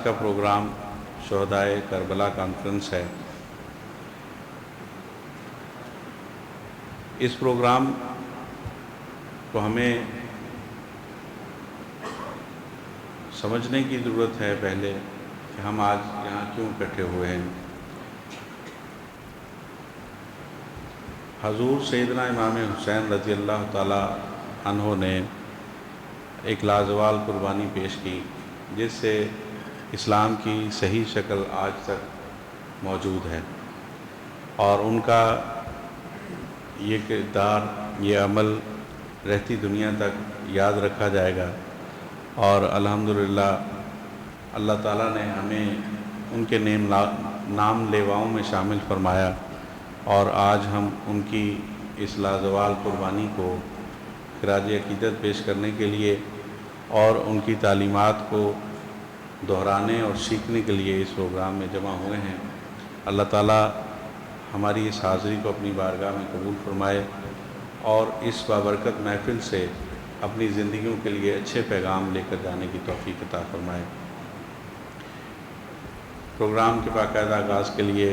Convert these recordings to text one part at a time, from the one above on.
کا programme شہدائے Karbala conference ہے۔ اس programme کو ہمیں سمجھنے کی ضرورت ہے پہلے کہ ہم آج یہاں کیوں اکٹھے ہوئے ہیں۔ حضور سیدنا امام حسین رضی اللہ تعالی عنہ نے ایک لازوال قربانی پیش کی، جس سے اسلام کی صحیح شکل آج تک موجود ہے، اور ان کا یہ کردار، یہ عمل رہتی دنیا تک یاد رکھا جائے گا، اور الحمدللہ اللہ تعالیٰ نے ہمیں ان کے نام لیواؤں میں شامل فرمایا، اور آج ہم ان کی اس لازوال قربانی کو خراج عقیدت پیش کرنے کے لیے اور ان کی تعلیمات کو دہرانے اور سیکھنے کے لیے اس پروگرام میں جمع ہوئے ہیں۔ اللہ تعالیٰ ہماری اس حاضری کو اپنی بارگاہ میں قبول فرمائے اور اس بابرکت محفل سے اپنی زندگیوں کے لیے اچھے پیغام لے کر جانے کی توفیق عطا فرمائے۔ پروگرام کے باقاعدہ آغاز کے لیے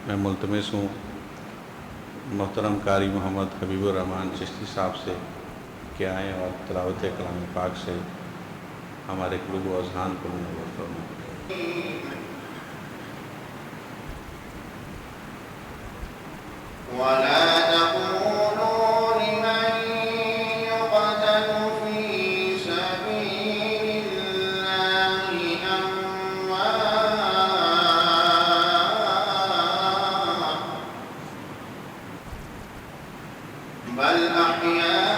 میں ملتمس ہوں محترم قاری محمد حبیب الرحمن چشتی صاحب سے کہ آئیں اور تلاوت کلام پاک سے ہمارے قلوب و اذہان کو منور فرمائیں۔ وَلَا تَقُولُوا لِمَن يُقْتَلُ فِي سَبِيلِ اللَّهِ أَمْوَاتٌ بَلْ أَحْيَاءٌ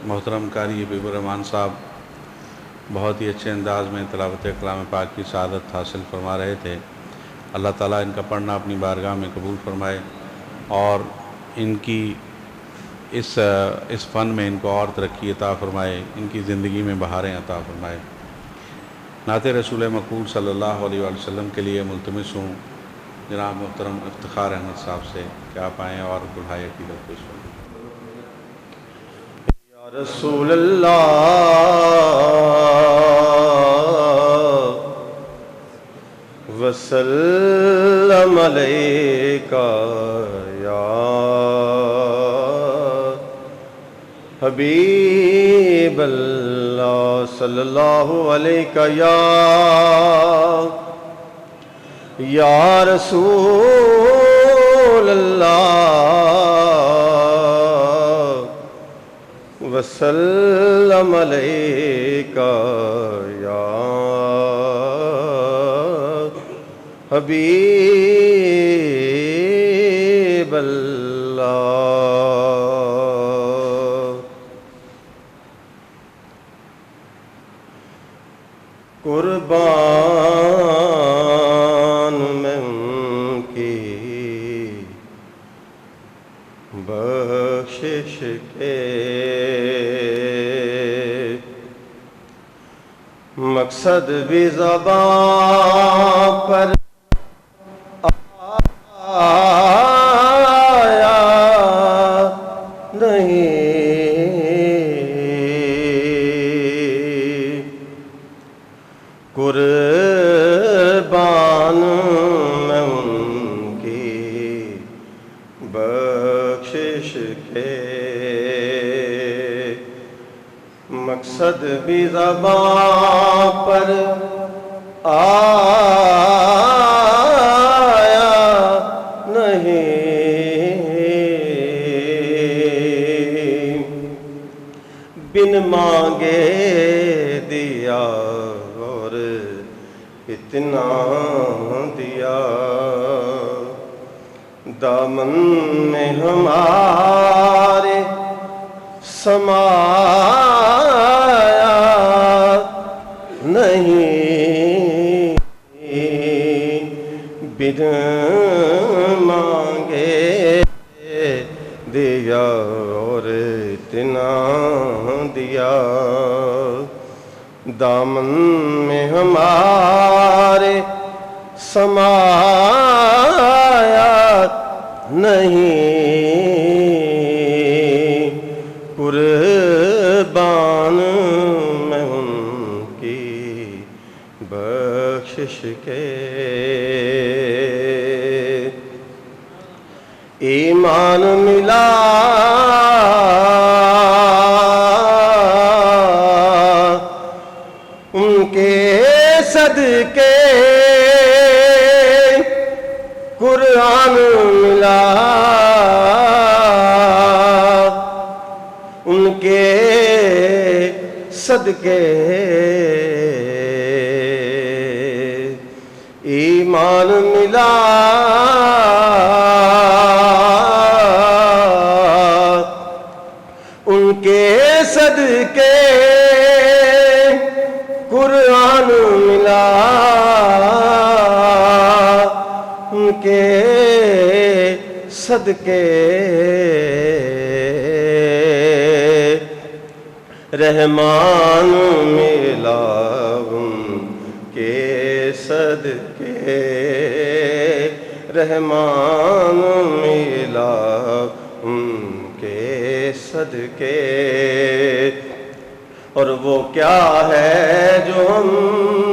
محترم قاری حبیب الرحمن صاحب بہت ہی اچھے انداز میں تلاوت کلام پاک کی سعادت حاصل فرما رہے تھے۔ اللہ تعالیٰ ان کا پڑھنا اپنی بارگاہ میں قبول فرمائے اور ان کی اس فن میں ان کو اور ترقی عطا فرمائے، ان کی زندگی میں بہاریں عطا فرمائے۔ نعت رسول مقبول صلی اللہ علیہ وآلہ وسلم کے لیے ملتمس ہوں جناب محترم افتخار احمد صاحب سے کہ آپ آئیں اور بڑھائے عقیدت پیش کریں۔ رسول اللہ وسلم علیکہ یا حبیب اللہ صلی اللہ علیکہ یا رسول اللہ وسلم علیکہ یا حبیب اللہ قربان میں ان کی بخشش کے مقصد بھی زبان پر آیا نہیں قربان میں ان کی بخشش کے مقصد بھی زبان پر آیا نہیں بن مانگے دیا اور اتنا دیا دامن میں ہمارے سمایا نہیں بن مانگے دیا اور اتنا دیا دامن میں ہمارے سمایا نہیں قربان میں ان کی بخشش کے ایمان ملا ان کے صدقے قرآن ملا ان کے صدقے ایمان ملا ان کے صدقے قرآن ملا ان کے صدقے رحمان ملا ان کے صدقے رحمان ملا ان کے صدقے اور وہ کیا ہے جو ہم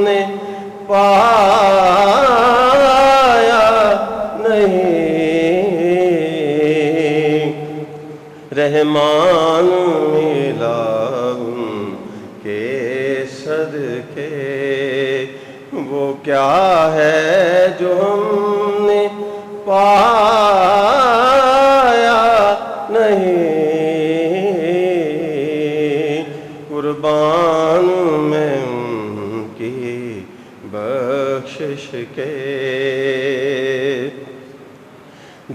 نے پایا نہیں رحمان ملا ان کے صدقے وہ کیا ہے جو ہم نے پایا نہیں قربان میں ان کی بخشش کے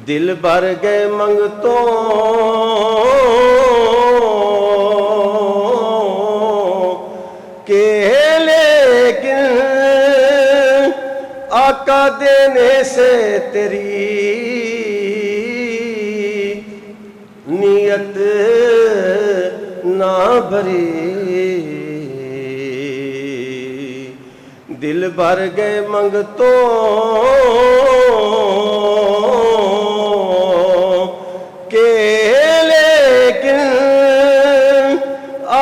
دل بھر گئے منگتوں کے لیکن آقا دینے سے تیری نیت نہ بھری دل بھر گئے منگتوں کے لیکن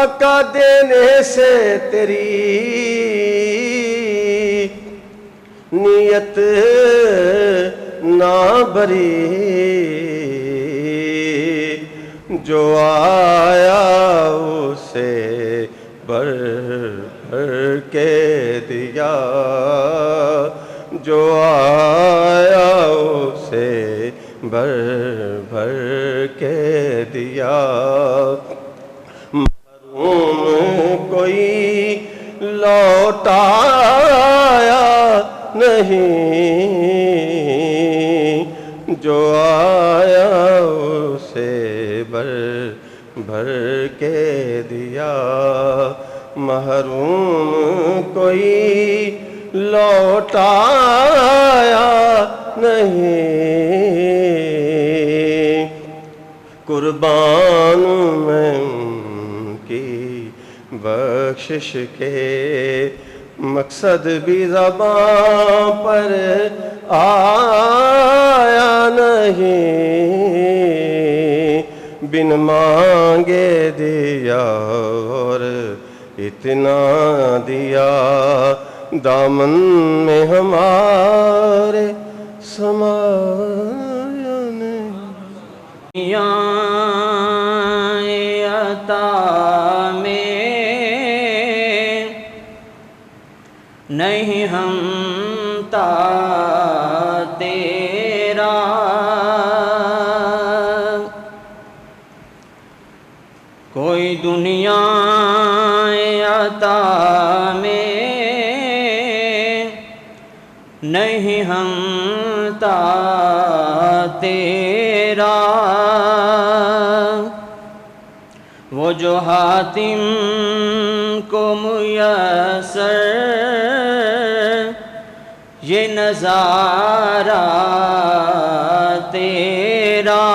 آقا دینے سے تیری نیت نہ بری، جو آیا اسے بھر بھر کے دیا، جو آیا اسے بھر بھر کے دیا۔ محروم کوئی لوٹایا نہیں، جو آیا اسے بھر بھر کے دیا۔ محروم کوئی لوٹایا نہیں، قربان میں ان کی بخشش کے مقصد بھی زبان پر آیا نہیں، بن مانگے دیا اور اتنا دیا، دامن میں ہمارے سمایا نہیں۔ عطا میں نہیں ہم تا تیرا، کوئی دنیا عطا میں نہیں ہم تا تیرا، وہ جو حاتم کو میسر یہ نظارہ تیرا،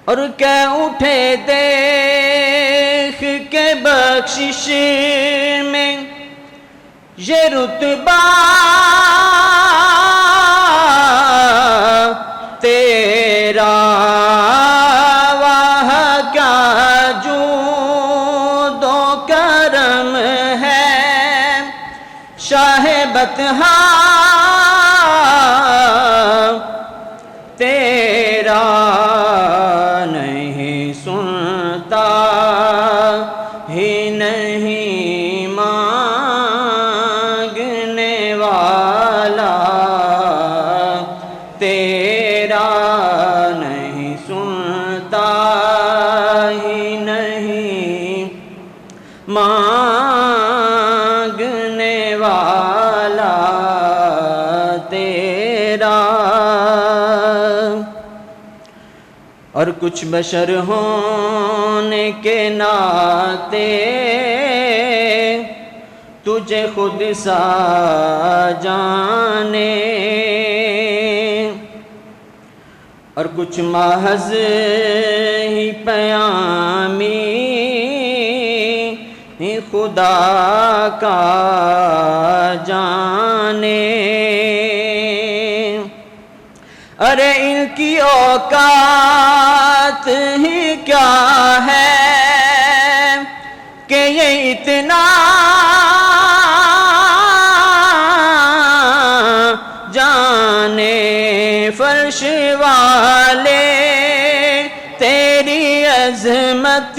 اور کہ اٹھے دیکھ کے بخشش میں یہ رتبہ تیرا، واہ کیا جود و کرم ہے شاہ بطحا تیرا، نہیں سنتا ہی نہیں مانگنے والا تیرا، نہیں سنتا ہی نہیں مانگنے والا تیرا، اور کچھ بشر ہونے کے ناطے تجھے خود سا جانے، اور کچھ محض ہی پیامی خدا کا جانے، ارے ان کی اوقات ہی کیا ہے کہ یہ اتنا جانے، فرش والے تیری عظمت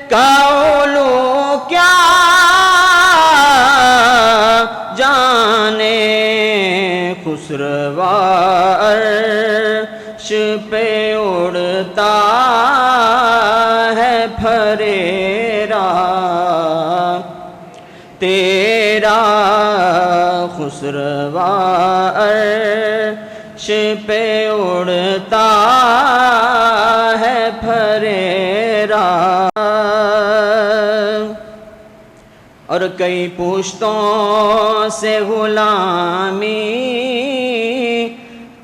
کا علو کیا جانے، خسروا عرش پہ اڑتا ہے پھریرا تیرا، خسروا عرش پہ اڑتا ہے پھریرا، اور کئی پشتوں سے غلامی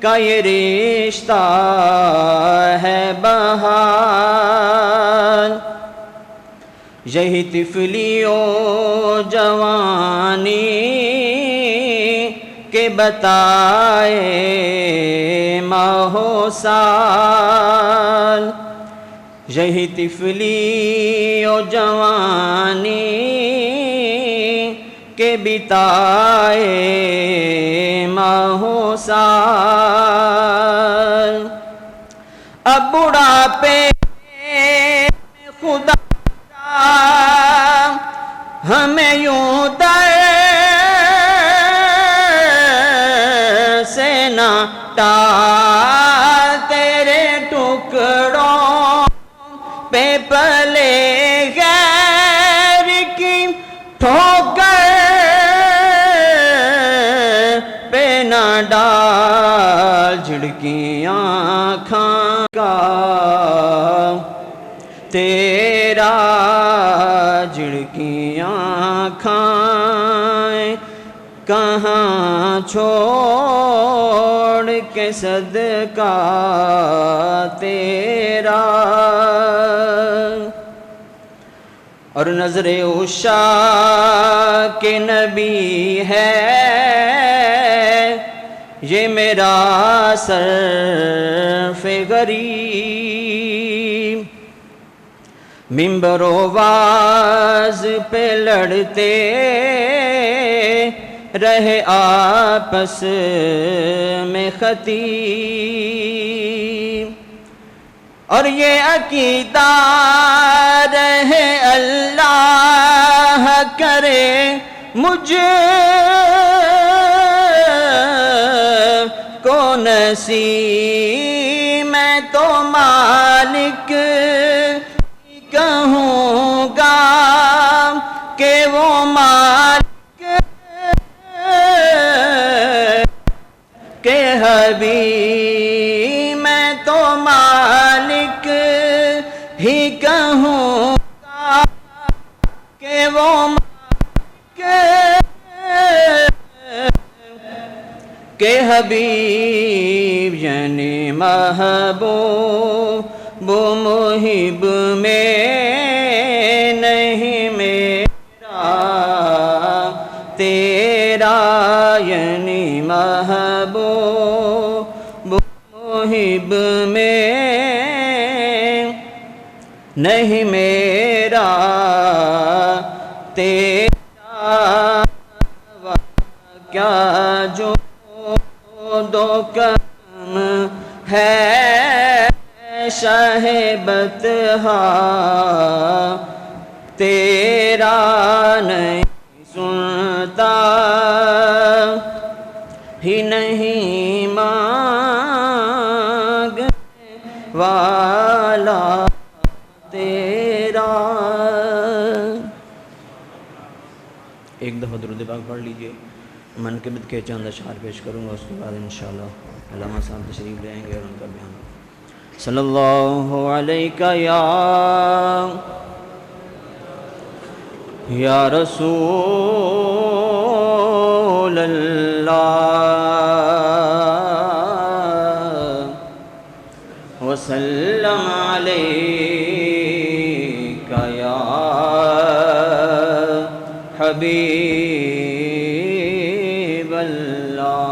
کا یہ رشتہ ہے بحال، یہی طفلی و جوانی کے بتائے ماہ و سال، یہی طفلی و جوانی کے بتائے ماہ و سال، اب بڑھاپے میں خدا ہمیں یوں در سے نہ ٹال، تیرے ٹکڑوں پہ پلے غیر کی ٹھوکر پہ نہ ڈال، جھڑکی آنکھاں کا تیرا، جھڑکی آنکھیں کہاں چھوڑ کے صدقہ تیرا، اور نظر عشاق کے نبی ہے یہ میرا صرف غریب، منبر و واز پہ لڑتے رہے آپس میں خطیب، اور یہ عقیدہ رہے اللہ کرے مجھ کو نصیب، میں تو مالک کہوں گا کہ وہ مالک کے حبیب، میں تو مالک ہی کہوں گا کہ وہ مالک کے حبیب، یعنی محبوب وہ محب میں نہیں میرا تیرا، یعنی محبوب محب میں نہیں میرا تیرا، کیا جو دو کم ہے شاہ بطحا تیرا نہیں سنتا ہی نہیں مانگنے والا تیرا۔ ایک دفعہ درود پاک پڑھ لیجئے، منقبت کے چند اشعار پیش کروں گا، اس کے بعد انشاءاللہ علامہ صاحب تشریف لے آئیں گے اور ان کا بیان۔ صلی اللہ علیہ یا رسول اللہ، وسلم علیک یا حبیب اللہ،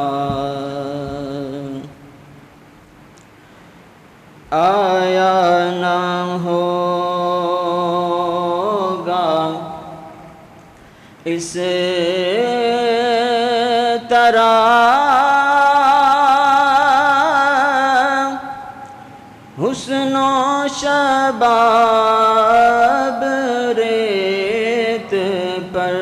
آیا نہ ہوگا اس طرح حسن و شباب ریت پر،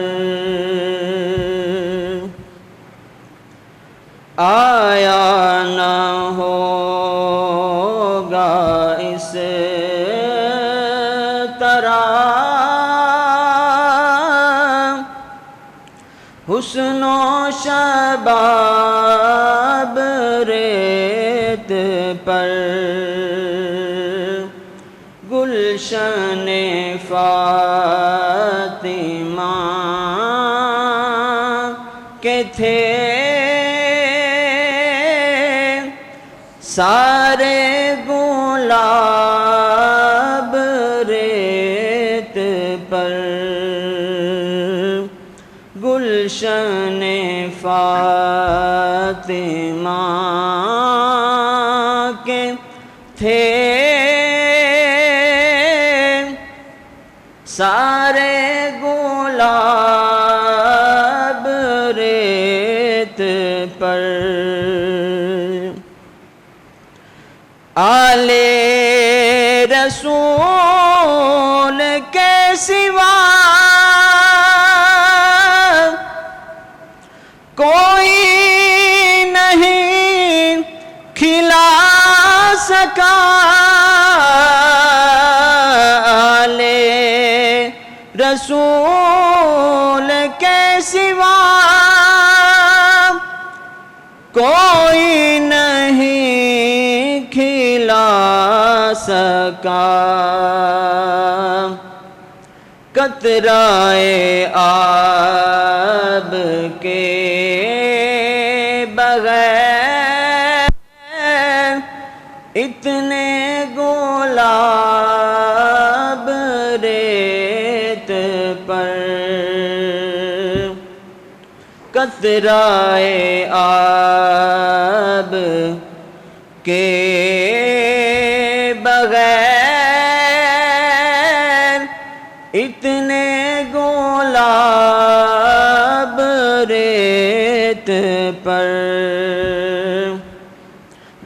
آیا نہ ہوگا اس طرح حسن و شباب ریت پر، گلشن فاطمہ کے تھے سارے گلاب ریت پر، گلشن فاطمہ کے تھے سارے گلاب ریت پر آل رسول کے سوا کوئی نہیں کھلا سکا آل رسول کے سوا کوئی نہیں کھلا سکا قطرۂ آب کے بغیر اتنے گلاب ریت پر قطرۂ آب کے بغیر اتنے گلاب ریت پر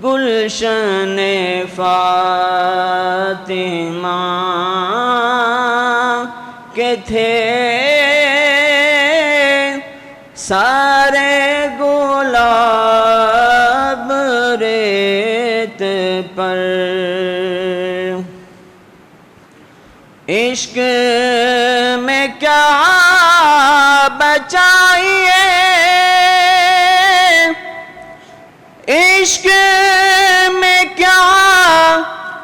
گلشن فاطمہ کے تھے سارے گلاب ریت پر عشق میں کیا بچائیے عشق میں کیا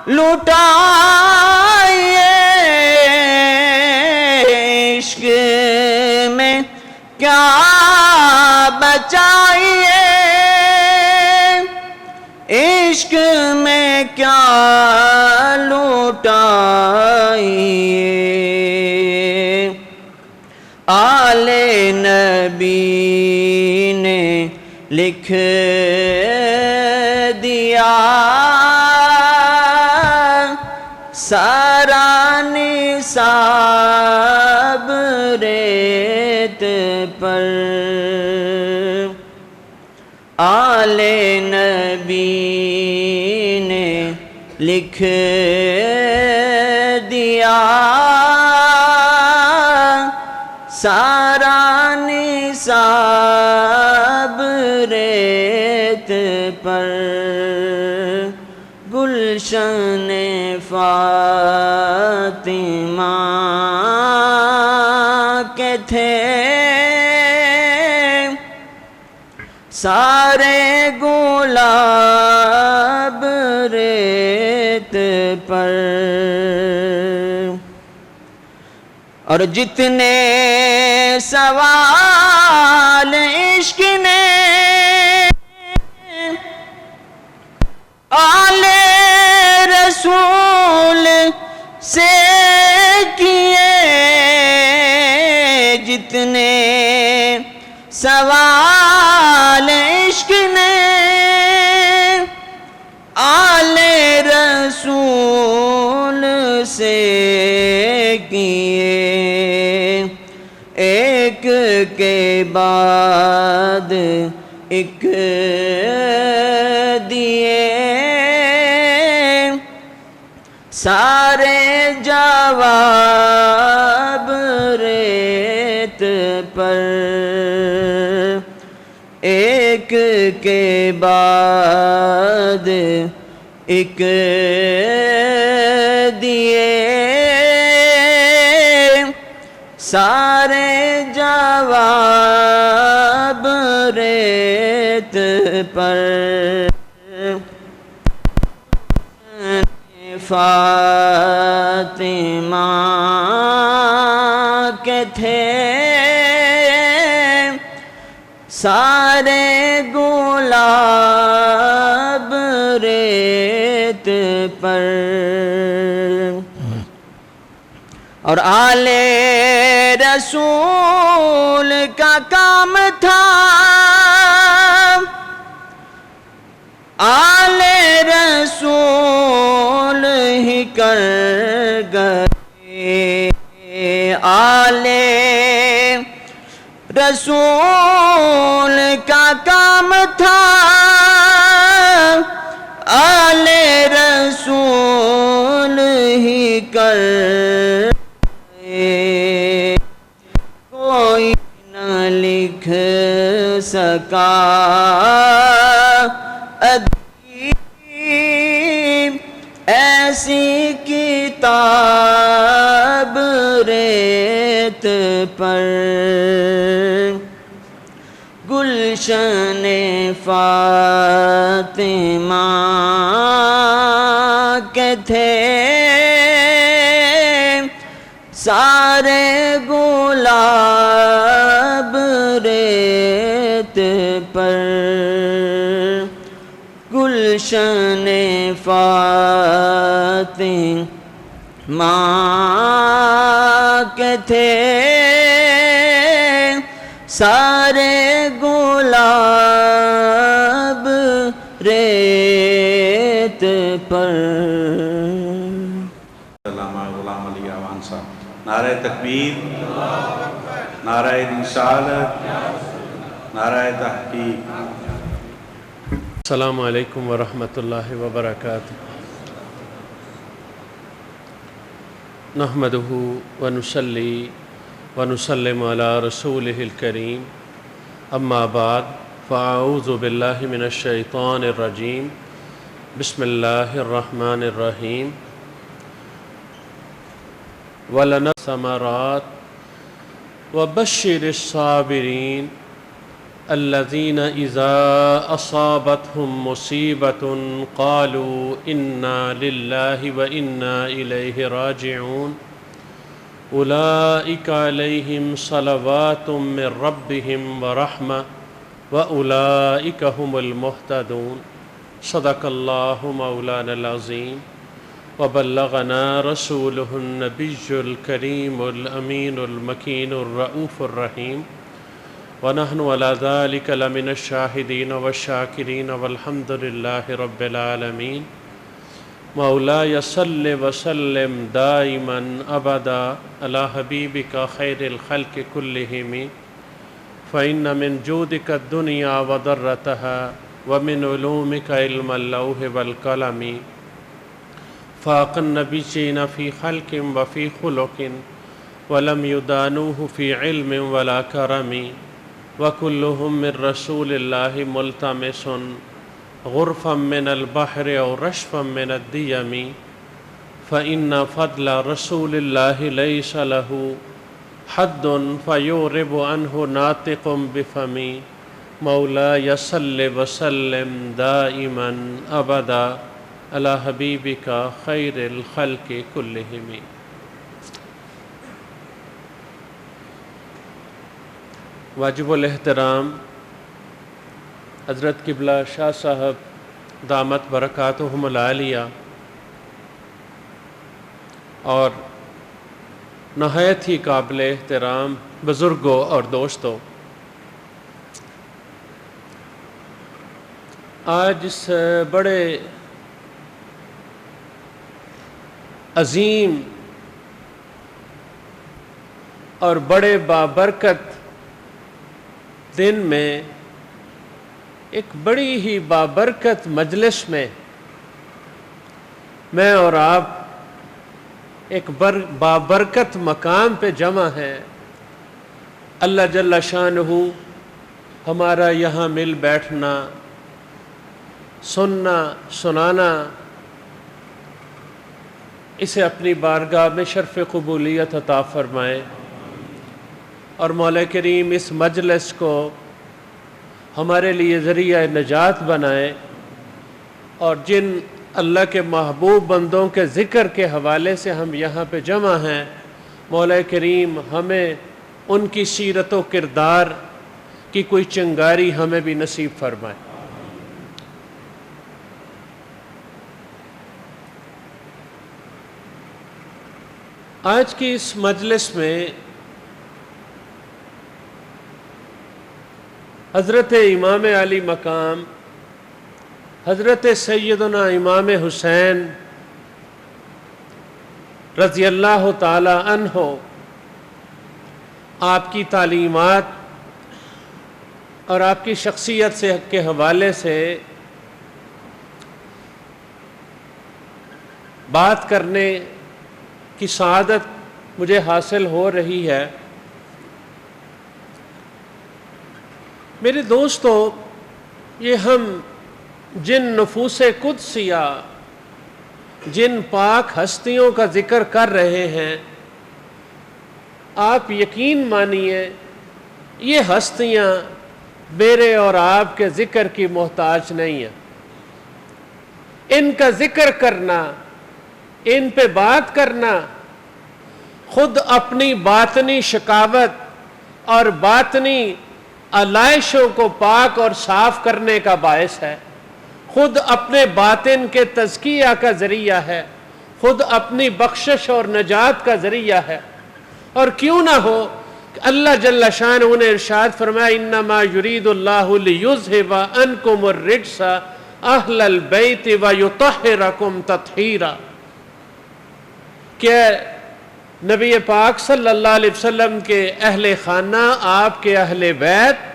لٹائیے عشق میں کیا بچائیے عشق میں کیا لٹائیے آل نبی نے لکھ دیا سارا نصاب ریت پر آل نبی نے لکھ دیا سارا نصاب ریت پر گلشن فاطمہ کے تھے سارے گلاب ریت پر اور جتنے سوال عشق نے آل رسول سے کیے جتنے سوال عشق نے آل رسول سے کیے ایک کے بعد ایک دیے سارے جواب ریت پر ایک کے بعد ایک دیے سارے جواب ریت پر فاطمہ کے تھے سارے گلاب ریت پر اور آل رسول کا کام تھا آل رسول ہی کر گئے رسول کا کام تھا آل رسول ہی کر کوئی نہ لکھ سکا ادیب ایسی کتاب ریت پر گلشن فاطمہ کے تھے سارے گلاب ریت پر گلشن فاطمہ کے تھے سارے گلاب ریت پر. علامہ غلام علی اعوان صاحب. نعرہ تکبیر، نعرہ رسالت، نعرہ تحقیق. السلام علیکم ورحمۃ اللہ وبرکاتہ. نحمدہ ونصلی ونسلم علی رسولہ الکریم. اما بعد فاعوذ باللہ من الشیطان الرجیم. بسم اللہ الرحمن الرحیم. وَلَنَا ثَمَرَاتٍ وَبَشِّرِ الصَّابِرِينَ الَّذِينَ إِذَا أَصَابَتْهُمْ مُصِيبَةٌ قَالُوا إِنَّا لِلَّهِ وَإِنَّا إِلَيْهِ رَاجِعُونَ أُولَئِكَ عَلَيْهِمْ صَلَوَاتٌ مِّن رَّبِّهِمْ وَرَحْمَةٌ وَأُولَئِكَ هُمُ الْمُهْتَدُونَ. صدق اللہ مولانا العظیم وبلغنا رسولہ النبی الکریم الامین المکین الرؤوف الرحیم ونحن على ذلك لمن الشاہدین والشاکرین والحمد للہ رب العالمین. مولاي صل وسلم دائما ابدا على حبیبک خیر الخلق كلهم فإن من جودك الدنيا وضرتها ومن علومك علم اللوح والقلم فاق النبيين في خلق وفي خلق ولم يدانوه في علم ولا كرم وكلهم من رسول الله ملتمس غرفا من البحر أو رشفا من الديم فإن فضل رسول الله ليس له حد فيورب عنه ناطق بفمي. مولاي صل وسلم دائما ابدا على حبيبك خير الخلق كلهم. واجب الاحترام حضرت قبلہ شاہ صاحب دامت برکاتہم العالیہ اور نہایت ہی قابل احترام بزرگوں اور دوستوں، آج اس بڑے عظیم اور بڑے بابرکت دن میں ایک بڑی ہی بابرکت مجلس میں میں اور آپ ایک بابرکت مقام پہ جمع ہیں. اللہ جل شانہ ہمارا یہاں مل بیٹھنا، سننا، سنانا، اسے اپنی بارگاہ میں شرف قبولیت عطا فرمائے اور مولا کریم اس مجلس کو ہمارے لیے ذریعہ نجات بنائے اور جن اللہ کے محبوب بندوں کے ذکر کے حوالے سے ہم یہاں پہ جمع ہیں، مولا کریم ہمیں ان کی سیرت و کردار کی کوئی چنگاری ہمیں بھی نصیب فرمائے. آج کی اس مجلس میں حضرت امام علی مقام حضرت سیدنا امام حسین رضی اللہ تعالی عنہ آپ کی تعلیمات اور آپ کی شخصیت سے کے حوالے سے بات کرنے کی سعادت مجھے حاصل ہو رہی ہے۔ میرے دوستو، یہ ہم جن نفوس قدسیہ، جن پاک ہستیوں کا ذکر کر رہے ہیں، آپ یقین مانیے یہ ہستیاں میرے اور آپ کے ذکر کی محتاج نہیں ہیں۔ ان کا ذکر کرنا، ان پہ بات کرنا خود اپنی باطنی شکاوت اور باطنی علائشوں کو پاک اور صاف کرنے کا باعث ہے، خود اپنے باطن کے تزکیہ کا ذریعہ ہے، خود اپنی بخشش اور نجات کا ذریعہ ہے۔ اور کیوں نہ ہو، اللہ جل شانہ نے ارشاد فرمایا انما یرید اللہ لیذھب عنکم الرجس اہل البیت ویطہرکم تطہیرا، کہ نبی پاک صلی اللہ علیہ وسلم کے اہل خانہ، آپ کے اہل بیت،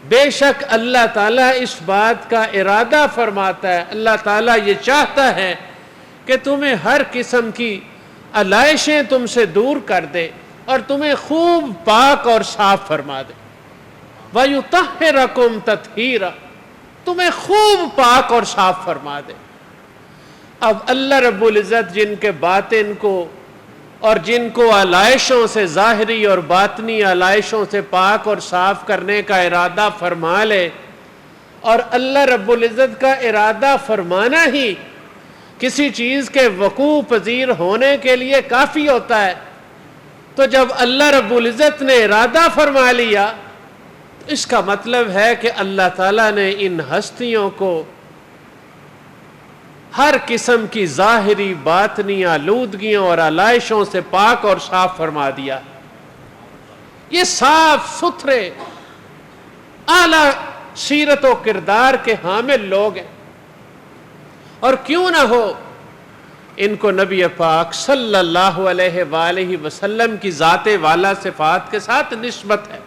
بے شک اللہ تعالیٰ اس بات کا ارادہ فرماتا ہے، اللہ تعالیٰ یہ چاہتا ہے کہ تمہیں ہر قسم کی علائشیں تم سے دور کر دے اور تمہیں خوب پاک اور صاف فرما دے۔ وَيُطَهِّرَكُمْ تَطْهِيرًا، تمہیں خوب پاک اور صاف فرما دے۔ اب اللہ رب العزت جن کے باطن کو اور جن کو علائشوں سے، ظاہری اور باطنی علائشوں سے پاک اور صاف کرنے کا ارادہ فرما لے، اور اللہ رب العزت کا ارادہ فرمانا ہی کسی چیز کے وقوع پذیر ہونے کے لیے کافی ہوتا ہے، تو جب اللہ رب العزت نے ارادہ فرما لیا تو اس کا مطلب ہے کہ اللہ تعالیٰ نے ان ہستیوں کو ہر قسم کی ظاہری باطنی آلودگیوں اور علائشوں سے پاک اور صاف فرما دیا۔ یہ صاف ستھرے اعلیٰ سیرت و کردار کے حامل لوگ ہیں، اور کیوں نہ ہو، ان کو نبی پاک صلی اللہ علیہ وآلہ وسلم کی ذات والا صفات کے ساتھ نسبت ہے۔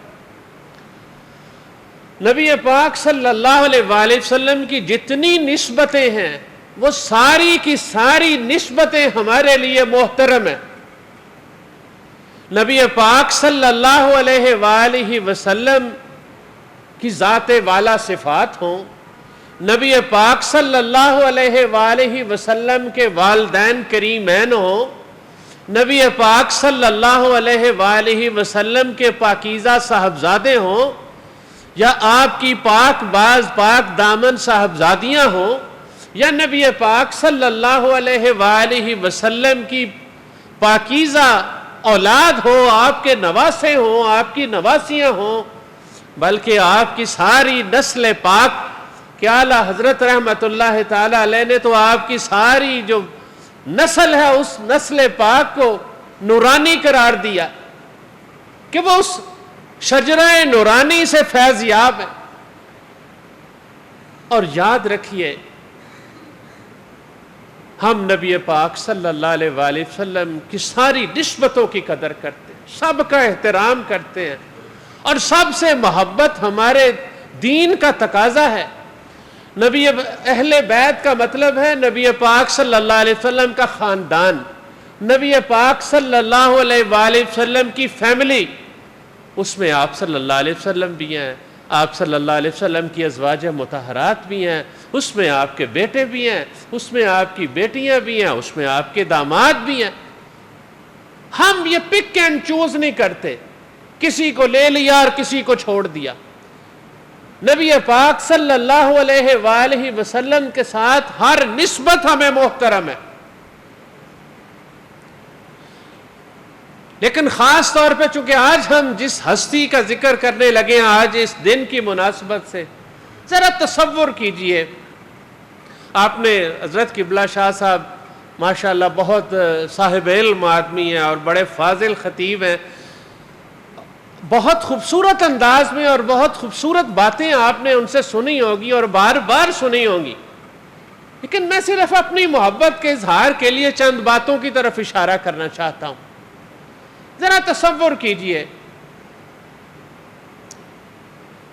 نبی پاک صلی اللہ علیہ وآلہ وسلم کی جتنی نسبتیں ہیں وہ ساری کی ساری نسبتیں ہمارے لیے محترم ہیں۔ نبی پاک صلی اللہ علیہ وآلہ وسلم کی ذات والا صفات ہوں، نبی پاک صلی اللہ علیہ وآلہ وسلم کے والدین کریمین ہوں، نبی پاک صلی اللہ علیہ وآلہ وسلم کے پاکیزہ صاحبزادے ہوں، یا آپ کی پاک باز پاک دامن صاحبزادیاں ہوں، یا نبی پاک صلی اللہ علیہ وآلہ وسلم کی پاکیزہ اولاد ہو، آپ کے نواسے ہوں، آپ کی نواسیاں ہوں، بلکہ آپ کی ساری نسل پاک کہ اعلیٰ حضرت رحمت اللہ تعالی علیہ نے تو آپ کی ساری جو نسل ہے اس نسل پاک کو نورانی قرار دیا کہ وہ اس شجرہ نورانی سے فیض یاب ہے۔ اور یاد رکھیے، ہم نبی پاک صلی اللہ علیہ وآلہ وسلم کی ساری نسبتوں کی قدر کرتے ہیں، سب کا احترام کرتے ہیں، اور سب سے محبت ہمارے دین کا تقاضا ہے۔ نبی اہل بیت کا مطلب ہے نبی پاک صلی اللہ علیہ وسلم کا خاندان، نبی پاک صلی اللہ علیہ وآلہ وسلم کی فیملی، اس میں آپ صلی اللہ علیہ وسلم بھی ہیں، آپ صلی اللہ علیہ وسلم کی ازواج مطہرات بھی ہیں، اس میں آپ کے بیٹے بھی ہیں، اس میں آپ کی بیٹیاں بھی ہیں، اس میں آپ کے داماد بھی ہیں۔ ہم یہ پک اینڈ چوز نہیں کرتے، کسی کو لے لیا اور کسی کو چھوڑ دیا۔ نبی پاک صلی اللہ علیہ وآلہ وسلم کے ساتھ ہر نسبت ہمیں محترم ہے، لیکن خاص طور پہ چونکہ آج ہم جس ہستی کا ذکر کرنے لگے ہیں، آج اس دن کی مناسبت سے ذرا تصور کیجئے، آپ نے حضرت قبلہ شاہ صاحب ماشاءاللہ بہت صاحب علم آدمی ہیں اور بڑے فاضل خطیب ہیں، بہت خوبصورت انداز میں اور بہت خوبصورت باتیں آپ نے ان سے سنی ہوگی اور بار بار سنی ہوں گی، لیکن میں صرف اپنی محبت کے اظہار کے لیے چند باتوں کی طرف اشارہ کرنا چاہتا ہوں۔ ذرا تصور کیجئے،